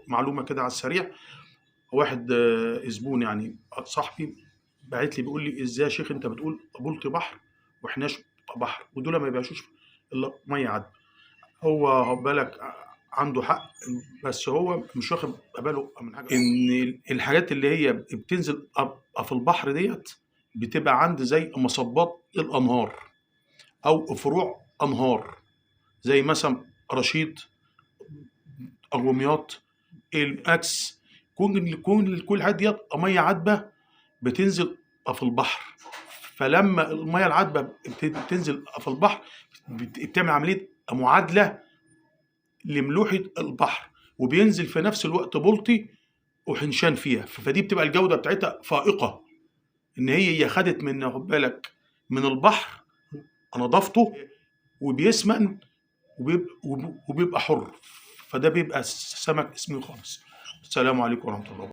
معلومه كده على السريع. واحد زبون يعني صاحبي باعت لي بيقول لي ازاي يا شيخ انت بتقول بلطي بحر وحناش بحر، ودول ما بيعيشوش الا ميه عذبه. هو بالك عنده حق، بس هو مش واخد باله من حاجه، ان الحاجات اللي هي بتنزل في البحر ديت بتبقى عند زي مصبات الانهار او فروع انهار، زي مثلا رشيد، اغوميات، الاكس، كل الحاجات ديت ميه عذبه بتنزل في البحر. فلما الميه العذبه بتنزل في البحر بتعمل عمليه معادله لملوحه البحر، وبينزل في نفس الوقت بلطي وحنشان فيها، فدي بتبقى الجوده بتاعتها فائقه، ان هي خدت من خد بالك من البحر نظافته وبيسمن وبيبقى حر، فده بيبقى سمك اسمه خالص. السلام عليكم ورحمه الله وبركاته.